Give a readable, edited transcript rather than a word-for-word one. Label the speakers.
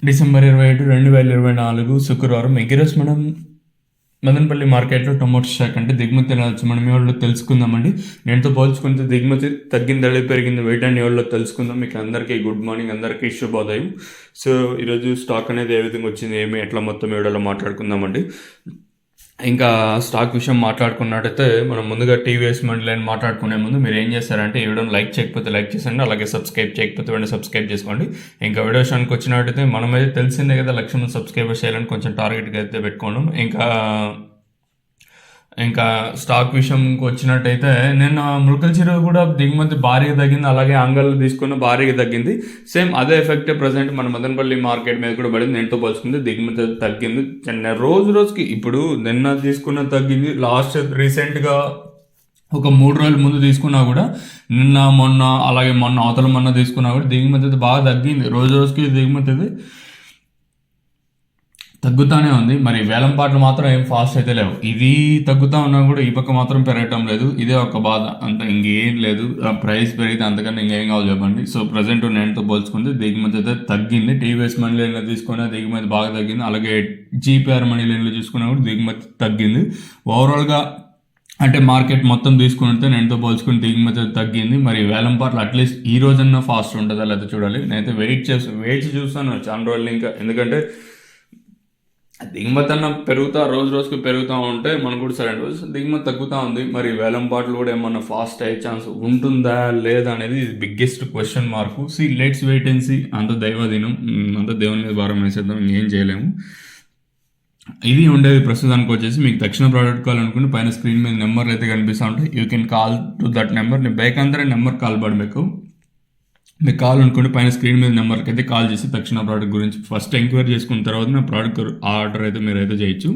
Speaker 1: December 27, 2024 శుక్రవారం. ఈరోజు మనం మదనపల్లి మార్కెట్లో టొమాటో స్టాక్ అంటే దిగుమతి ఎలా వచ్చి మనం ఎవరిలో తెలుసుకుందామండి. నేనుతో పోల్చుకుంటే దిగుమతి తగ్గింది పెరిగింది వెయిట్ అని ఎవరిలో తెలుసుకుందాం. మీకు అందరికీ గుడ్ మార్నింగ్, అందరికీ శుభోదయం. సో ఈరోజు స్టాక్ అనేది ఏ విధంగా వచ్చింది, ఏమి ఎట్లా మొత్తం ఎవరిలో మాట్లాడుకుందామండి. ఇంకా స్టాక్ విషయం మాట్లాడుకున్నట్టయితే మనం ముందుగా టీవీఎస్ మండీ లైన్ మాట్లాడుకునే ముందు మీరు ఏం చేస్తారంటే ఈ వీడియోని లైక్ చేయకపోతే లైక్ చేసండి, అలాగే సబ్స్క్రైబ్ చేయకపోతే వెంటనే సబ్స్క్రైబ్ చేసుకోండి. ఇంకా వీడియో విషయానికి వచ్చినట్టయితే మనమైతే తెలిసిందే కదా, 1,00,000 మంది సబ్స్క్రైబర్స్ చేయాలని కొంచెం టార్గెట్గా అయితే పెట్టుకోవడం. ఇంకా స్టాక్ విషయంకి వచ్చినట్టయితే నిన్న మృగల్ చెరువు కూడా దిగుమతి భారీగా తగ్గింది, అలాగే అంగళ్ళు తీసుకున్న భారీగా తగ్గింది. సేమ్ అదే ఎఫెక్ట్ ప్రజెంట్ మన మదనపల్లి మార్కెట్ మీద కూడా పడింది. నేనుతో పోల్చుకుంది దిగుమతి తగ్గింది రోజుకి. ఇప్పుడు నిన్న తీసుకున్న తగ్గింది, లాస్ట్ రీసెంట్గా ఒక 3 రోజుల ముందు తీసుకున్నా కూడా, నిన్న మొన్న అలాగే మొన్న అవతల మొన్న తీసుకున్నా కూడా దిగుమతి అయితే బాగా తగ్గింది. రోజుకి దిగుమతి అయితే తగ్గుతానే ఉంది. మరి వేలం పాటలు మాత్రం ఏం ఫాస్ట్ అయితే లేవు. ఇది తగ్గుతా ఉన్నా కూడా ఈ పక్క మాత్రం పెరగటం లేదు. ఇదే ఒక బాధ, అంత ఇంకేం లేదు. ప్రైస్ పెరిగితే అంతకన్నా ఇంకేం కావాలి చెప్పండి. సో ప్రజెంట్ నేనుతో పోల్చుకుంటే దిగుమతి అయితే తగ్గింది. టీవీఎస్ మనీ లైన్లో తీసుకున్నా దిగుమతి బాగా తగ్గింది, అలాగే జీపీఆర్ మనీ లైన్లో చూసుకున్నా కూడా దిగుమతి తగ్గింది. ఓవరాల్గా అంటే మార్కెట్ మొత్తం తీసుకుంటే నేనుతో పోల్చుకుని దిగుమతి తగ్గింది. మరి వేలం పాటలు అట్లీస్ట్ ఈ రోజన్నా ఫాస్ట్ ఉంటుందా లేదా చూడాలి. నేనైతే వెయిట్ చూస్తాను చాలా రోజులు ఇంకా. ఎందుకంటే దిగుమతి అన్న రోజుకి పెరుగుతూ ఉంటే మనకు కూడా సరైన రోజు దిగుమతి తగ్గుతూ ఉంది. మరి వేలం పాటలు కూడా ఏమన్నా ఫాస్ట్ అయ్యే ఛాన్స్ ఉంటుందా లేదా అనేది biggest question mark. Let's wait and see. అంత దైవదినం, అంత దేవుని మీద భారం వేసేద్దాం, ఇంకేం చేయలేము. ఇది ఉండేది ప్రస్తుతానికి. వచ్చేసి మీకు తక్షణ ప్రోడక్ట్ కావాలనుకుంటే పైన స్క్రీన్ మీద నెంబర్లు అయితే కనిపిస్తూ ఉంటాయి. You can call to that number. ನೀವು ಬೇಕಂದ್ರೆ నెంబర్ కాల్ ಮಾಡಬೇಕು. మీకు కావాలనుకుంటే పైన స్క్రీన్ మీద నెంబర్కి అయితే కాల్ చేసి తక్షణ ప్రోడక్ట్ గురించి ఫస్ట్ ఎంక్వైరీ చేసుకున్న తర్వాత నా ప్రోడక్ట్ ఆర్డర్ అయితే మీరు అయితే చేయొచ్చు.